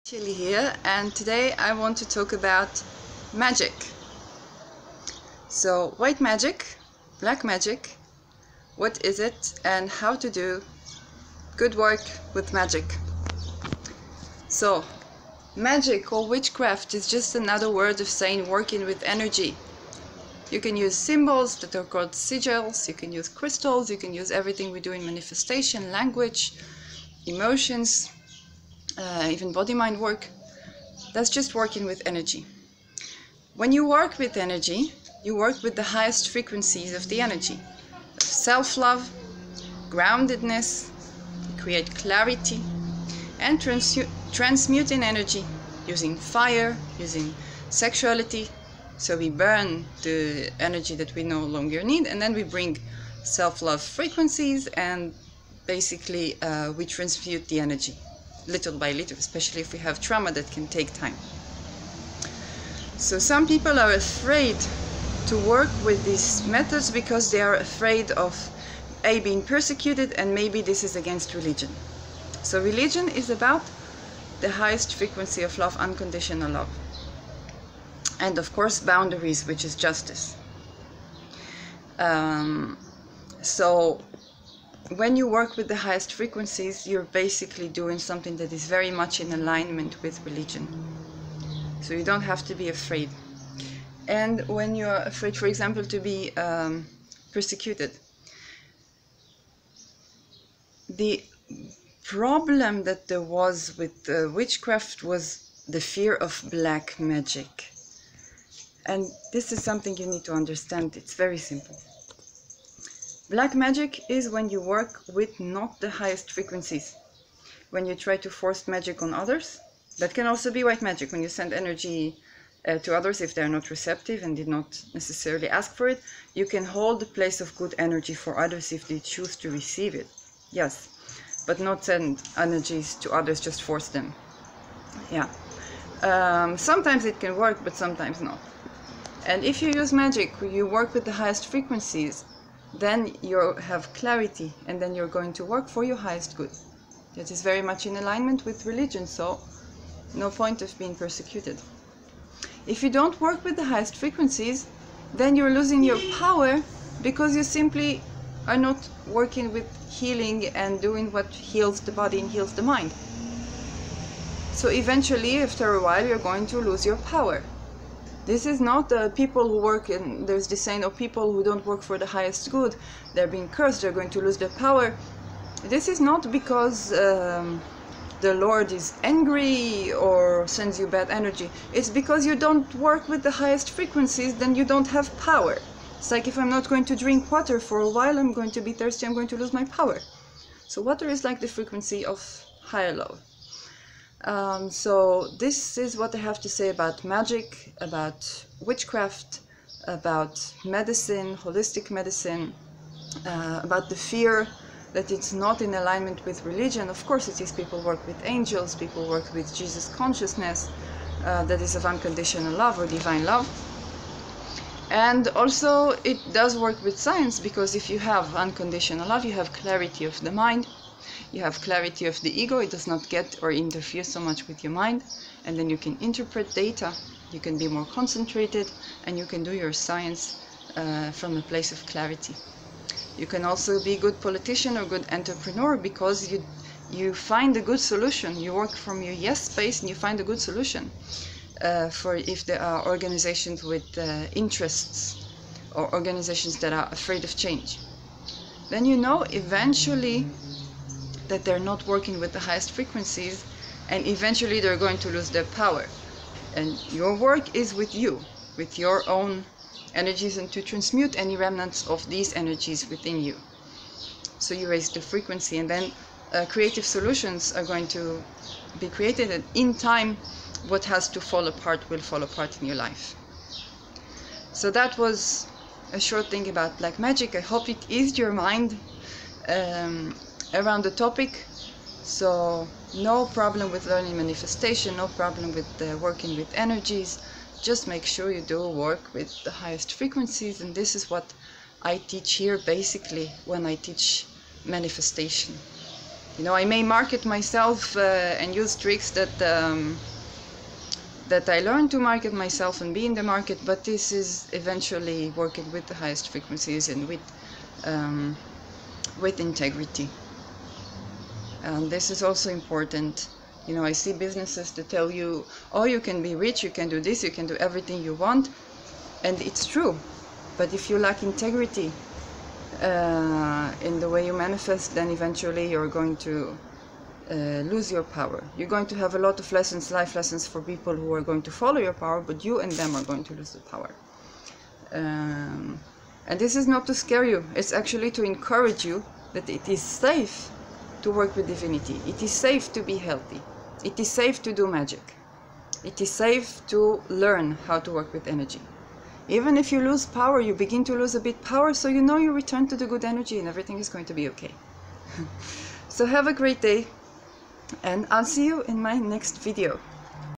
Chili here, and today I want to talk about magic. So, white magic, black magic, what is it and how to do good work with magic. So, magic or witchcraft is just another word of saying working with energy. You can use symbols that are called sigils, you can use crystals, you can use everything we do in manifestation, language, emotions, even body-mind work. That's just working with energy. When you work with energy, you work with the highest frequencies of the energy. Self-love, groundedness, you create clarity, and transmute in energy using fire, using sexuality. So we burn the energy that we no longer need, and then we bring self-love frequencies, and basically we transmute the energy little by little, especially if we have trauma that can take time. So some people are afraid to work with these methods because they are afraid of being persecuted, and maybe this is against religion. So religion is about the highest frequency of love, unconditional love. And of course boundaries, which is justice. So when you work with the highest frequencies, you're basically doing something that is very much in alignment with religion. So you don't have to be afraid. And when you're afraid, for example, to be persecuted, the problem that there was with witchcraft was the fear of black magic. And this is something you need to understand. It's very simple. Black magic is when you work with not the highest frequencies. When you try to force magic on others. That can also be white magic, when you send energy to others if they're not receptive and did not necessarily ask for it. You can hold the place of good energy for others if they choose to receive it. Yes, but not send energies to others, just force them. Yeah. Sometimes it can work, but sometimes not. And if you use magic, you work with the highest frequencies, then you have clarity, and then you're going to work for your highest good. That is very much in alignment with religion, so no point of being persecuted. If you don't work with the highest frequencies, then you're losing your power, because you simply are not working with healing and doing what heals the body and heals the mind. So eventually, after a while, you're going to lose your power. This is not people who work in, there's this saying of people who don't work for the highest good, they're being cursed, they're going to lose their power. This is not because the Lord is angry or sends you bad energy. It's because you don't work with the highest frequencies, then you don't have power. It's like if I'm not going to drink water for a while, I'm going to be thirsty, I'm going to lose my power. So water is like the frequency of higher love. So this is what I have to say about magic, about witchcraft, about medicine, holistic medicine, about the fear that it's not in alignment with religion. Of course it is. People work with angels, people work with Jesus consciousness, that is of unconditional love or divine love. And also it does work with science, because if you have unconditional love, you have clarity of the mind. You have clarity of the ego, it does not get or interfere so much with your mind, and then you can interpret data, you can be more concentrated, and you can do your science from a place of clarity. You can also be a good politician or good entrepreneur, because you find a good solution. You work from your yes space and you find a good solution for if there are organizations with interests or organizations that are afraid of change. Then you know eventually that they're not working with the highest frequencies, and eventually they're going to lose their power. And your work is with you, with your own energies, and to transmute any remnants of these energies within you. So you raise the frequency, and then creative solutions are going to be created, and in time what has to fall apart will fall apart in your life. So that was a short thing about black magic. I hope it eased your mind around the topic. So no problem with learning manifestation, no problem with working with energies. Just make sure you do work with the highest frequencies, and this is what I teach here basically when I teach manifestation. You know, I may market myself and use tricks that that I learned to market myself and be in the market, but this is eventually working with the highest frequencies and with integrity. And this is also important. You know, I see businesses that tell you, oh, you can be rich, you can do this, you can do everything you want, and it's true. But if you lack integrity in the way you manifest, then eventually you're going to lose your power. You're going to have a lot of lessons, life lessons for people who are going to follow your power, but you and them are going to lose the power. And this is not to scare you, it's actually to encourage you that it is safe to work with divinity. It is safe to be healthy. It is safe to do magic. It is safe to learn how to work with energy. Even if you lose power, you begin to lose a bit power, so you know you return to the good energy and everything is going to be okay. So have a great day, and I'll see you in my next video.